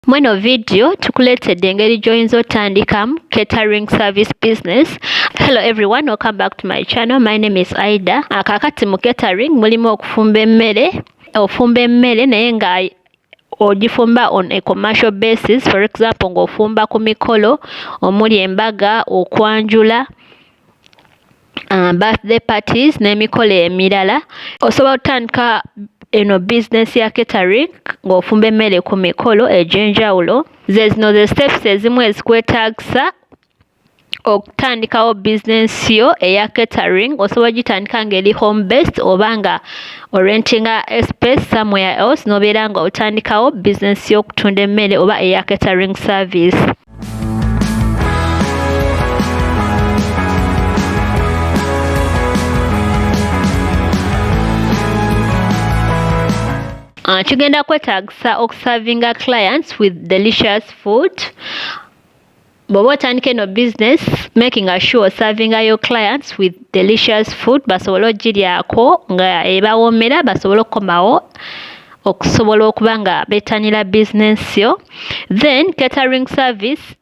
Mweno video tukuletedde engeri gy'oyinza otandikamu catering service business. Hello everyone, welcome back to my channel. My name is Aida. Kakati mu catering mulimu okufumba emmere naye nga ogifumba on a commercial basis. For example, ng'ofumba ku mikolo omuli embaga, okwanjula, birthday parties n'emikolo emirala. Osobola otandika eno business ya catering ng'ofumba emmere ku mikolo egy'enjawulo. Zino ze steps ezimu ezikwetaagisa okutandikawo business yo eya catering. Osobola gitandika ng'eri home based oba nga orentinga a space somewhere else n'obeera nga otandikawo business y'okutunda emmere oba eya catering service. Kigenda kwetaagisa okuservinga clients with delicious food. Bw'oba otandika eno business, making sure serving your clients with delicious food, basobole ogiryako nga ebawoomera, basobole okukomawo okusobola okuba nga bettanira business yo. Then catering service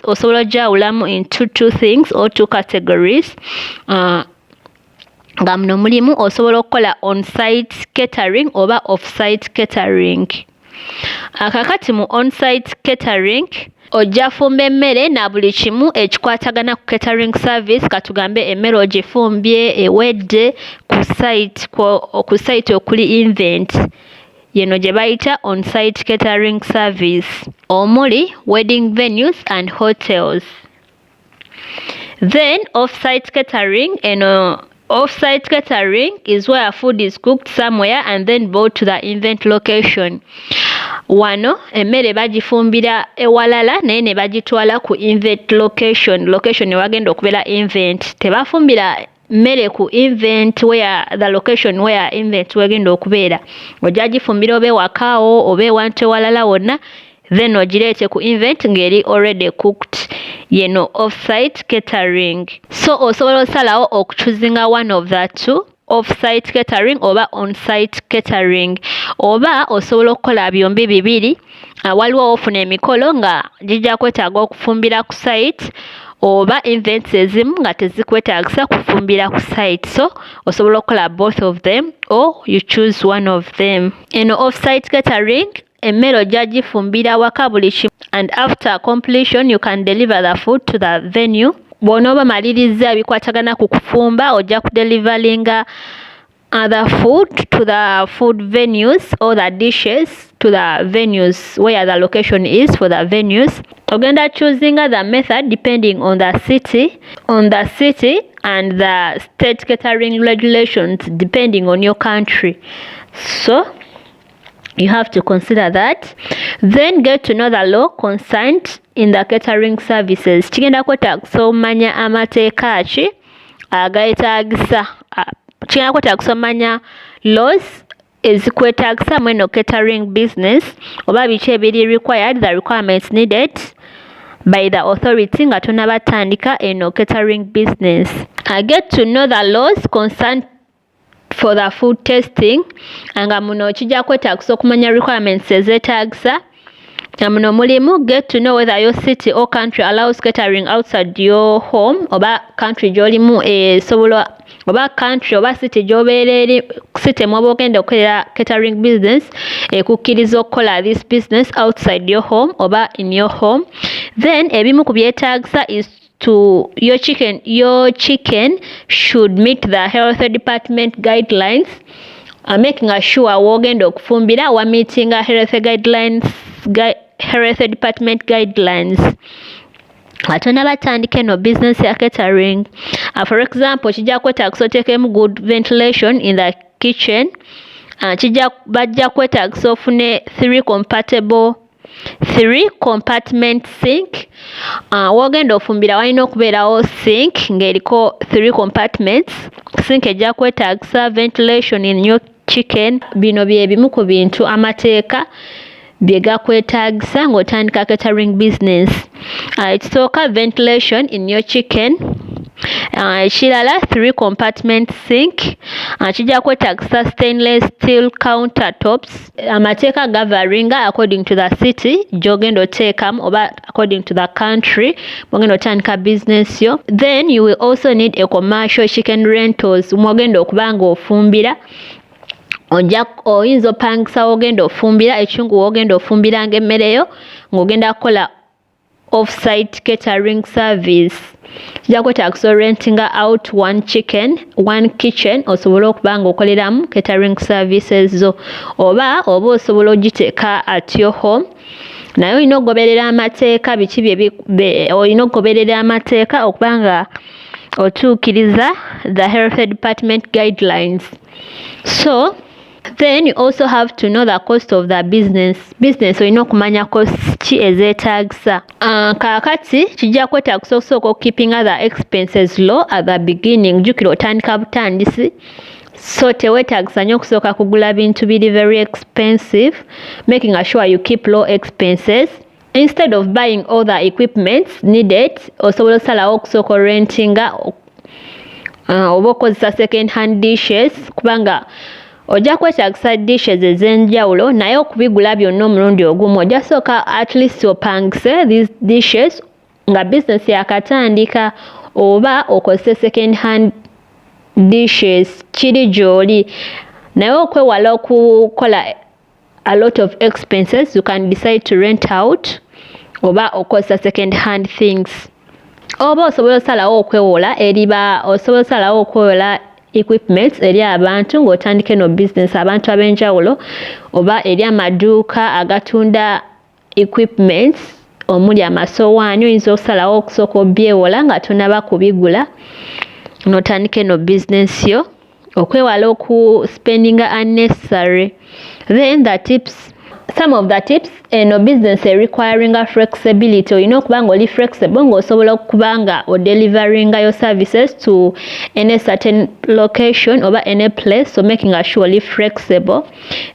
osobola ogyawulamu into two things or two categories. Nga muno mulimu osobola okukola on-site catering oba off-site catering. Kakati mu on-site catering ojja fumba emmere na buli kimu ekikwatagana ku catering service. Katugambe emmere ogifumbye ewedde ku site okuli event, yeno gye bayita on-site catering service, omuli wedding venues and hotels. Then off-site catering, off-site catering is where food is cooked somewhere and then brought to the event location. Wano emmere bagifumbira ewalala naye ne bagitwala ku event location ewagenda okubeera event. Tebafumbira mmere ku event where the location where event wegenda okubeera. Ojja gifumbira oba ewakaawo oba ewantu ewalala wonna, then ogireete ku event ng'eri already cooked, yeno off-site catering. So osobola osalawo okuchuzinga one of the two, off-site catering oba on-site catering, oba osobola okukola byombi bibiri. Waliwo ofuna emikolo nga gijja kwetaaga okufumbira ku site, oba events ezimu nga tezikwetaagisa kufumbira ku site. So osobola okukola both of them or you choose one of them. Eno off-site catering emmere ojja gifumbira waka buli kimu, and after completion you can deliver the food to the venue. Bw'onooba maliriza bikwatagana ku kufumba ojja kudelivaringa other food to the food venues or the dishes to the venues where the location is for the venues. Ogenda choosing the method depending on the city and the state catering regulations depending on your country. So you have to consider that. Then get to know the law concerned in the catering services. Kigenda kwetaagisa omanya amateeka ki agayetaagisa. Kigenda kwetaagisa omanya laws ezikwetaagisa mu eno catering business, oba biki ebiri required, the requirements needed by the authority nga tonnabatandika eno catering business. Get to know the laws concerned for the food testing, nga muno kijja kwetaagisa okumanya requirements ezeetaagisa. Muno mulimu get to know whether your city or country allows catering outside your home, oba country gy'olimu esobola, oba country oba city gy'obeera eri, city mw'oba ogenda okukolera catering business ekukkiriza okukola this business outside your home oba in your home. Then ebimu ku byetaagisa is to your chicken should meet the health department guidelines. Making sure wogenda okufumbira wa meeting health department guidelines. Atona batandika eno business ya catering. For example, kijja kwetaagisa oteekemu good ventilation in the kitchen. Bajja kwetaagisa ofune 3 compartment sink. Wogenda ofumbira walina okubeerawo sink ng'eriko 3 compartments. Sink ejja kwetaagisa ventilation in your chicken. Bino bye bimu ku bintu amateeka bye gakwetaagisa ng'otandika catering business. Ekisooka ventilation in your chicken. Ekirala 3 compartment sink, kijja kwetagisa stainless steel countertops. Amateeka gavaringa according to the city gy'ogenda oteekamu oba according to the country bw'ogenda otandika business yo. Then you will also need a commercial chicken rentals mw'ogenda okuba nga ofumbira. Oyinza opangisa w'ogenda ofumbira ekitungu w'ogenda ofumbiranga emmere yo ng'ogenda kukola off-site catering service. Kijja kwetagisa rentinga out one kitchen osobole okuba nga okoleramu catering services zo, oba osobola ogiteeka at your home. Naye olina okugoberera amateeka olina okugoberera amateeka okuba nga otuukiriza the health department guidelines. So then you also have to know the cost of the business olina okumanya costs ki ezeetagisa. Kaakati kijja kwetagisa okusooka okukeepinga the expenses low at the beginning. Jjukira otandika butandisi, so teweetagisa nnyo okusooka kugula bintu biri very expensive, making sure you keep low expenses. Instead of buying all the equipment needed, osobola osalawo okusooka rentinga oba okozesa second hand dishes kubanga ojja kwetagisa dishes ez'enjawulo, naye okubigula byonna omulundi ogumu ojja sooka at least opangise these dishes nga business yakatandika, oba okozese second hand dishes kiri gy'oli. Naye okwewala okukola a lot of expenses, you can decide to rent out oba okozesa second hand things. Oba osobola osalawo okwewola equipment eri abantu ng'otandike no business abantu ab'enjawulo, oba eri amaduuka agatunda equipment omuli amasowaani. Oyinza okusalawo okusooka obyewola nga tonaba kubigula n'otandike no business yo, okwewala spendinga unnecessary. Then the tips, some of the tips eno business requiring a flexibility. Olina okuba nga oli flexible ng'osobola okuba nga deliveringa your services to any certain location oba any place, so making sure oli flexible.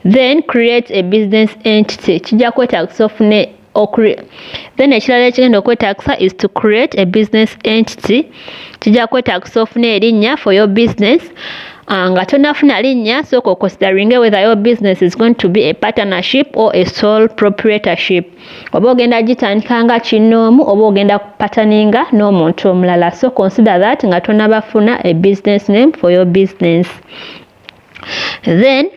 Then create a business entity. Kijja kwetagisa ofune then ekirala ekigenda okwetagisa is to create a business entity. Kijja kwetagisa ofune erinnya for your business. Nga tonafuna linnya, sooka considering whether your business is going to be a partnership or a sole proprietorship. Oba ogenda gitandika nga kinnoomu oba ogenda kupataninga n'omuntu omulala. So consider that nga tonabafuna a business name for your business. Then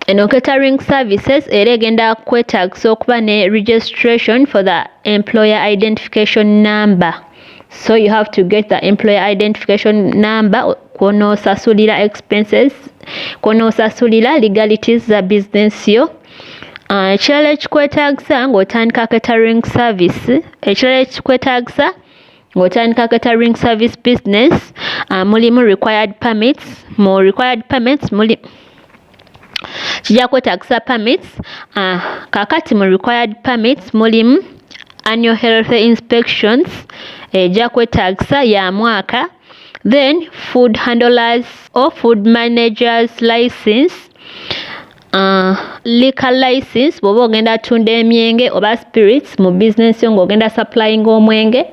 catering services era egenda kwetagisa okuba ne registration for the employer identification number. So you have to get the employer identification number kw'onoosasulira expenses, kw'onoosasulira legalities za business yo. Ekirala ekikwetagisa ng'otandika catering service, ekirala ekikwetagisa ng'otandika catering service business, mulimu required permits. Mu required permits kijja kwetagisa permits. Kaakati mu required permits mulimu annual health inspections ejja kwetagisa ya mwaka. Then food handlers or food managers license, liquor license bw'oba ogenda tunda emyenge oba spirits mu business yo ng'ogenda supplying omwenge,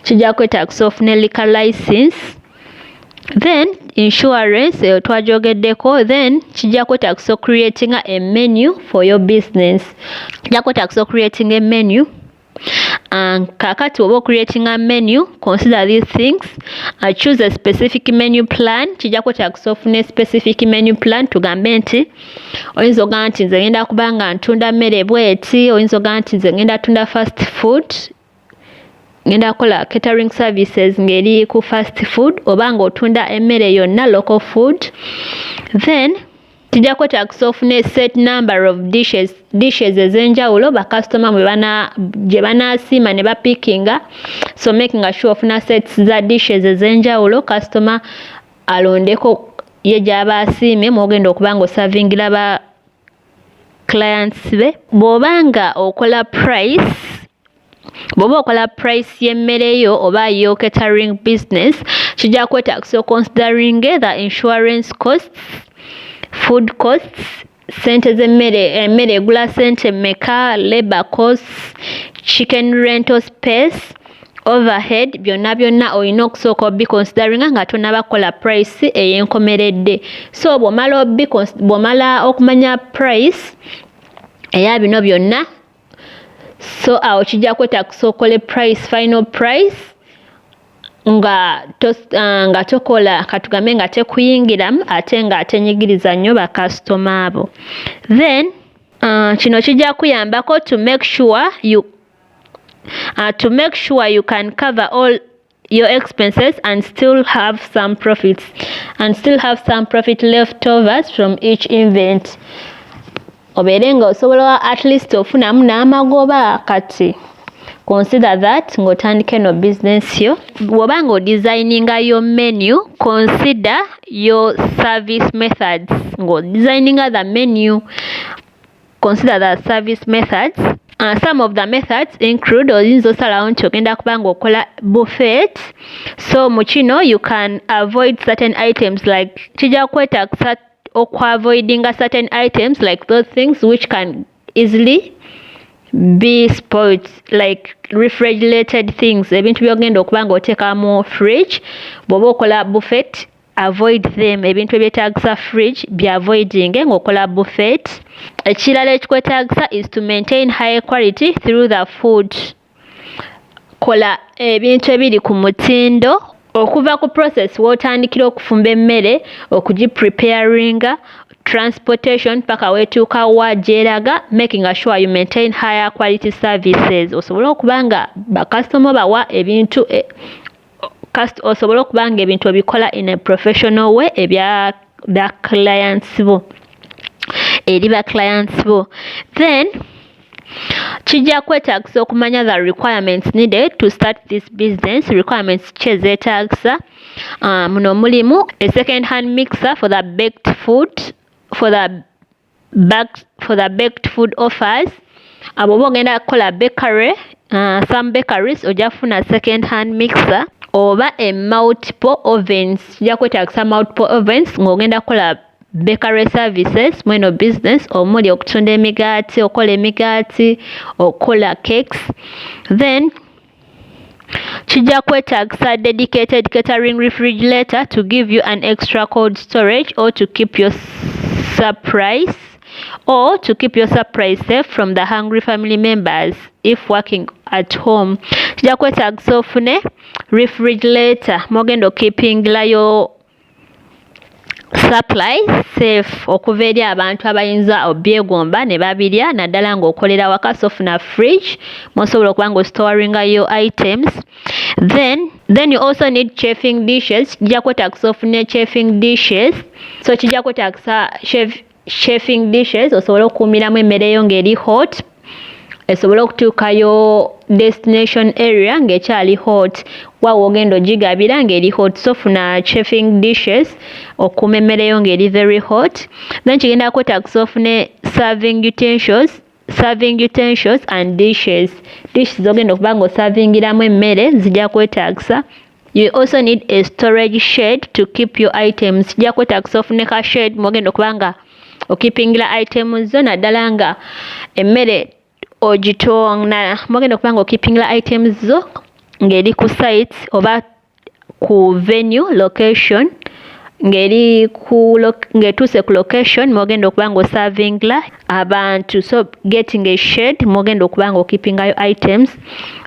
kijja kwetagisa ofune liquor license. Then insurance twajogeddeko. Then kijja kwetagisa creating a menu for your business. Kijja kwetagisa creating a menu. Kaakati oba creating a menu, consider these things. Choose a specific menu plan. Kijja kwetagisa ofune specific menu plan. Tugambe nti oyinza ogamba nti nze ngenda kuba nga ntunda mmere bweti, oyinza ogamba nti nze ngenda tunda fast food, ngenda kukola catering services ng'eri ku fast food, oba ng'otunda emmere yonna local food. Then kijja kwetagisa ofune set number of dishes ez'enjawulo ba customer gye banaasiima ne bapikinga, so making sure ofuna sets za dishes ez'enjawulo customer alondeko ye gy'aba asiimye mw'ogenda okuba nga osavingira ba clients be. Bw'oba okola price y'emmere yo oba yo catering business, kijja kwetagisa considering the insurance costs, food costs, sente z'emmere egula sente mmeka, labor costs, chicken rental space, overhead byonna olina okusooka obiconsideringa nga tonnabakola price ey'enkomeredde. So bw'omala okumanya price eya bino byonna, so awo kijja kwetaagisa okole final price nga tokola katugambe nga tekuyingiramu ate nga atenyigiriza nnyo bakasitoma abo. Then kino kijja kuyambako to make sure you can cover all your expenses and still have some profit leftovers from each event. Obeere nga osobola at least ofunamu n'amagoba. Kati consider that ng'otandika eno business yo. Bw'oba ng'odesigninga your menu, consider your service methods. Ng'odesigninga the menu, consider the service methods. Some of the methods include oyinza osalawo nti ogenda kuba ng'okola buffet. So mu kino you can avoid certain items like kijja kwetaagisa avoiding certain items like those things which can easily be spoiled, like refrigerated things, ebintu byogenda okuba ng'oteeka mu fridge. Bw'oba okola buffet, avoid them. Ebintu ebyetaagisa fridge byavoidinge ng'okola buffet. Ekirala ekikwetaagisa is to maintain high quality through the food. Kola ebintu ebiri ku mutindo okuva ku process w'otandikira okufumba emmere, okugipreparinga, transportation paka weetuuka wa gyeraga, making sure you maintain higher quality services. Osobola okuba nga bakasitoma bawa ebintu osobola okuba nga ebintu obikola in a professional way ebya clients bo. Then kijja kwetaagisa okumanya the requirements needed to start this business. Requirements ki ezeetaagisa? Muno mulimu a second hand mixer for the baked food offers. Bw'oba ogenda kukola bakery, some bakeries ojja kufuna second hand mixer oba multiple ovens. Kijja kwetaagisa multiple ovens ng'ogenda kukola bakery services mweno business, omuli okutunda emigaati, okola emigaati, okola cakes. Then kijja kwetaagisa dedicated catering refrigerator to give you an extra cold storage or to keep your surprise safe from the hungry family members if working at home. Kijja kwetaagisa ofune refrigerator mogenda okipingilayo supplies safe okuva eri abantu abayinza obyegomba ne babirya naddala ng'okolera waka. So ofuna fridge mosobola okuba ng'ostoringa your items. Then you also need chafing dishes. Kijja kwetaagisa ofune chafing dishes. So kijja kwetaagisa chafing dishes osobola okukuumiramu emmere yo ng'eri hot, esobola okutuukayo destination area ng'ekyali hot, waawe ogenda ogigabira ng'eri hot. So funa chafing dishes okuuma emmere yo ng'eri very hot. Then kigenda kwetaagisa ofune serving utensils and dishes ogenda okuba ng'osavingiramu emmere zijja kwetaagisa. You also need a storage shed to keep your items. Kijja kwetaagisa ofune ka shed mogenda okuba nga okipingira items zo naddala nga emmere ogitonda, mogenda okuba nga okipingira items zo ng'eri ku site oba ku venue location, ng'etuuse ku location mogenda okuba nga osavingira abantu. So getting a shed mogenda okuba nga okipingayo items.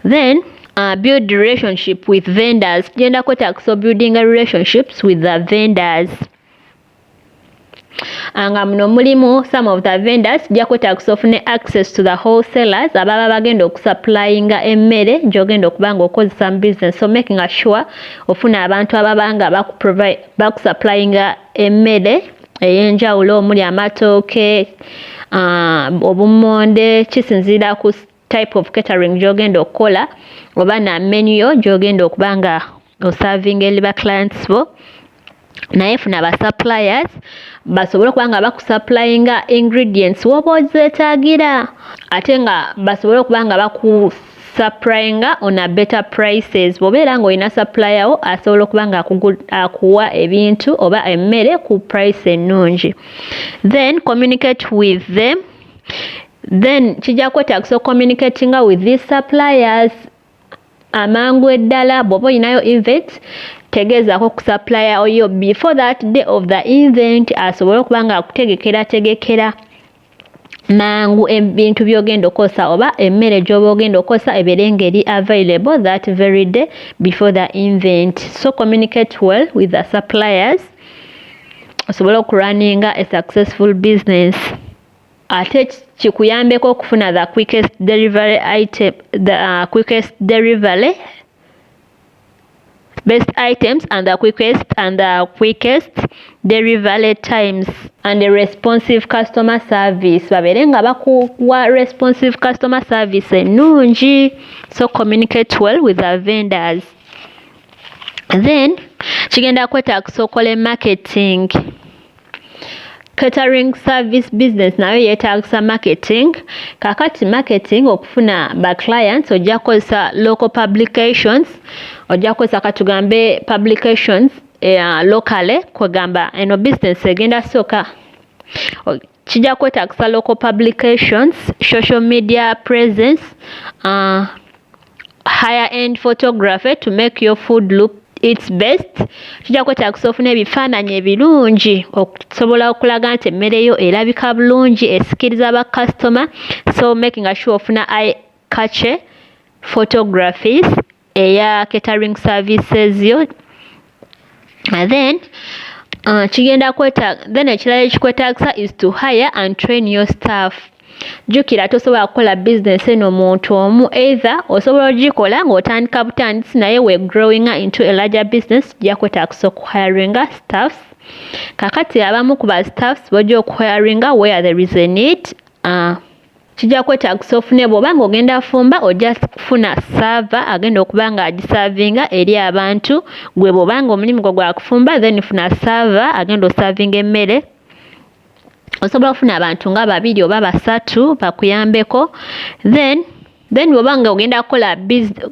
Then build relationship with vendors. Kigenda kwetaagisa building relationships with the vendors. Nga muno mulimu some of the vendors kijja kwetaagisa ofune access to the wholesalers ababa bagenda okusupplyinga emmere gy'ogenda okuba nga okozesa mu business. So making sure ofuna abantu ababa nga bakusupplyinga emmere ey'enjawulo omuli amatooke, obummonde, kisinziira ku type of catering gy'ogenda okukola oba na menu yo gy'ogenda okuba nga osavinga eri ba clients bo. Naye funa ba suppliers basobola okuba nga bakusupplyinga ingredients woba ozeetaagira ate nga basobola okuba nga bakusupplyinga on a better prices. Bw'obeera ng'olina supplier wo asobola okuba nga akuwa ebintu oba emmere ku price ennungi. Then communicate with them. Then kijja kwetaagisa communicatinga with these suppliers. amangu eddala. Bw'oba olinayo event tegeezaako kusupplya oyo before that day of the event asobole okuba nga akutegekera mangu ebintu by'ogenda okosa oba emmere gy'oba ogenda okosa ebeere ng'eri available that very day before the event. So communicate well with the suppliers osobole okurunninga a successful business. Ate kikuyambeko okufuna the quickest delivery item, the quickest delivery best items and the quickest delivery times and a responsive customer service. Babeere nga bakuwa responsive customer service ennungi. So communicate well with the vendors. Then kigenda kwetaagisa okole marketing. Catering service business nayo yeetaagisa marketing. Kakati marketing okufuna ba clients ojja kukozesa local publications, ojja kukozesa katugambe publications locally kwegamba eno business egenda sooka kijja kwetaagisa local publications, social media presence, higher end photography to make your food look its best. Kijja kwetaagisa ofuna ebifaananyi ebirungi okusobola okulaga nti emmere yo erabika bulungi esikiriza ba customer. So making sure ofuna eye catch photographies eya catering services yo. And then kigenda then ekirala ekikwetaagisa is to hire and train your staff. Jjukira tosobola kukola business eno omuntu omu, either osobola ogikola ng'otandika butandisi naye we growing into a larger business gya kwetaagisa okuhiringa staffs. Kakati abamu ku ba staffs bojja okuhiringa where there is a need. Kijja kwetaagisa ofune bw'oba ng'ogenda fumba ojja kufuna server agenda okuba nga agisavinga eri abantu. Gwe bw'oba nga omulimu gwo gwa kufumba then funa server agenda osavinga emmere. Osobola okufuna abantu nga 2 oba 3 bakuyambeko. Then bw'oba nga ogenda kukola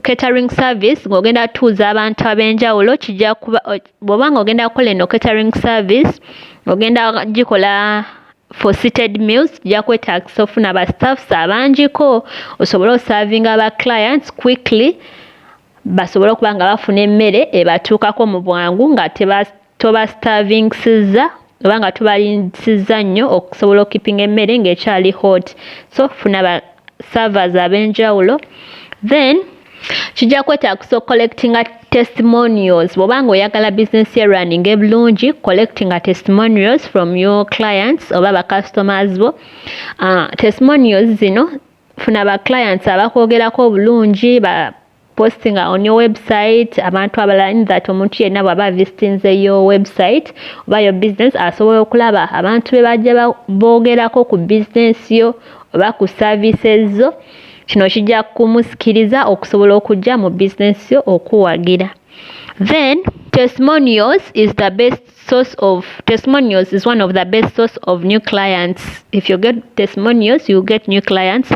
catering service ng'ogenda tuuza abantu ab'enjawulo kijja kuba bw'oba nga ogenda kukola eno catering service ogenda gikola for seated meals kijja kwetaagisa ofuna ba staffs abangiko osobole osavinga aba clients quickly basobole okuba nga bafuna emmere ebatuukako mu bwangu nga toba starvingsiza oba nga tubalindisiza nnyo okusobola okipinga emmere ng'ekyali hot. So funa ba servers ab'enjawulo. Then kijja kwetaagisa collectinga testimonials. Bw'oba nga oyagala business ye running ebulungi collectinga testimonials from your clients oba ba customers bo. Testimonials zino funa ba clients abakwogerako obulungi ba posting on your website abantu abalala that omuntu yenna bw'aba visitinze your website oba your business asobola okulaba abantu be bajja boogerako ku business yo oba ku services zo. Kino kijja kumusikiriza okusobola okujja mu business yo okuwagira. Then testimonials is one of the best source of new clients. If you get testimonials you get new clients.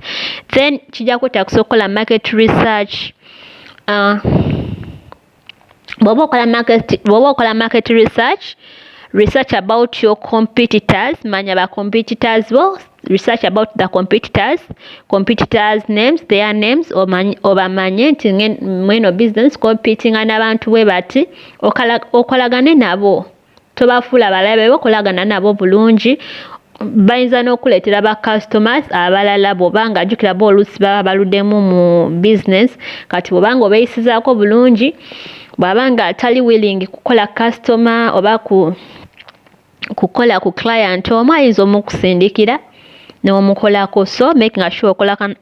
Then kijja kwetaagisa okukola market research. Bw'oba okola market research about your competitors, manya ba competitors bo, research about the competitors names, their names obamanye nti mweno business competing n'abantu bwe bati okolagane nabo tobafuula balabe bo kolagana nabo bulungi. Bayinza n'okuleetera ba customers abalala bw'oba nga jjukira bo oluusi baba baluddemu mu business kati bw'oba nga obeeyisizaako bulungi bw'aba nga atali willing kukola customer oba kukola ku client omu ayinza omukusindikira n'omukolako. So making sure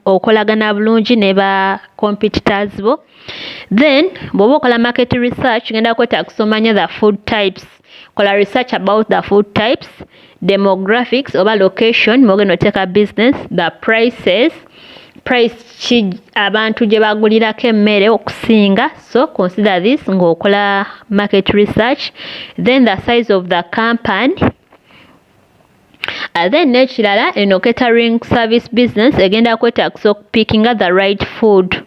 okolagana bulungi ne ba competitors bo. Then bw'oba okola market research genda kwetaagisa omanya the food types. Kola research about the food types, demographics oba location mogenda oteeka business, the price abantu gye bagulirako emmere okusinga. So consider this ng'okola market research. Then the size of the company. Then n'ekirala eno catering service business egenda kwetaagisa okupickinga the right food.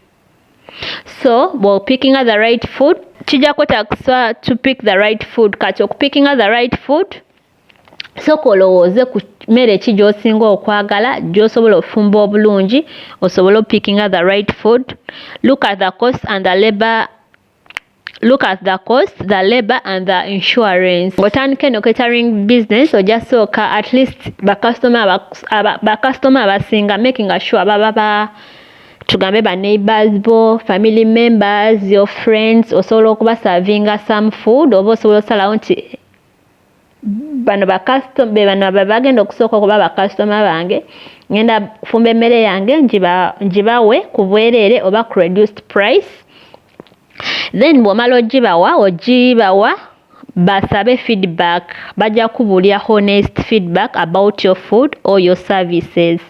So bw'opickinga the right food kijja kwetaagisa to pick the right food. Kati okupickinga the right food sooka olowooze ku mmere ki gy'osinga okwagala gy'osobola ofumba obulungi osobola opickinga the right food. Look at the cost and the labor and the insurance. Ng'otandika eno catering business ojja sooka at least bakasitoma abasinga making sure baba tugambe ba neighbors bo, family members, your friends, osobola okubaservinga some food oba osobola osalawo nti bano bagenda okusooka okuba bakasitoma bange ngenda kufumba emmere yange ngibawe ku bwereere oba ku reduced price. Then bw'omala ogibawa basabe feedback, bajja kubuulira honest feedback about your food or your services.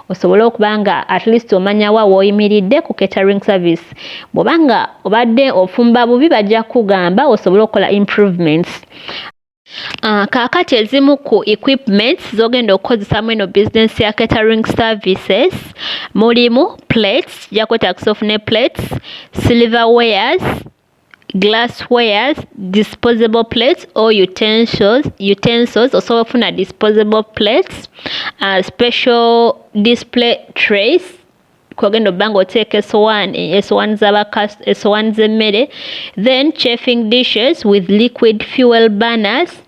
Osobola okuba nga at least omanya wa w'oyimiridde ku catering service. Bw'oba nga obadde ofumba bubi bajja kugamba osobole okukola improvements. Kaakati ezimu ku equipments z'ogenda okukozesa eno business ya catering services mulimu plates, jja kwetagisa ofune plates, silverwares, glasswares, disposable plates or utensils osobola ofuna disposable plates, special display trays kwogenda obba nga oteeka essowaani z'emmere, then chafing dishes with liquid fuel burners.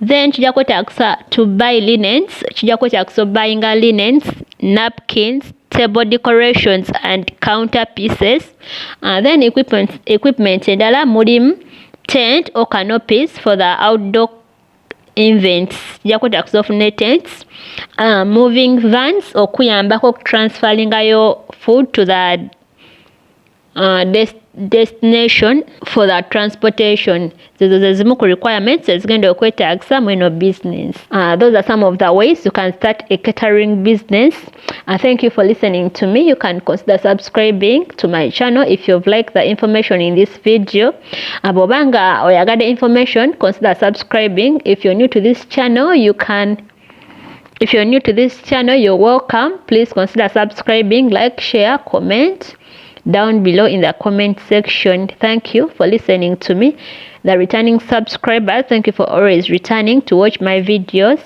Then kijja kwetagisa to buy linens, kijja kwetagisa obuyinga linens, napkins, table decorations and counter pieces. Then equipment endala mulimu tent or canopies for the outdoor events, kijja kwetagisa ofune tents, moving vans okuyambako okutransferingayo food to the destination for the transportation. Zezo zimu ku requirements ezigenda okwetagisa mu eno business. Those are some of the ways you can start a catering business. Thank you for listening to me. You can consider subscribing to my channel if you've liked the information in this video. Bw'obanga oyagala information, consider subscribing. If you're new to this channel, you're welcome. Please consider subscribing, like, share, comment down below in the comment section. Thank you for listening to me. The returning subscribers, thank you for always returning to watch my videos.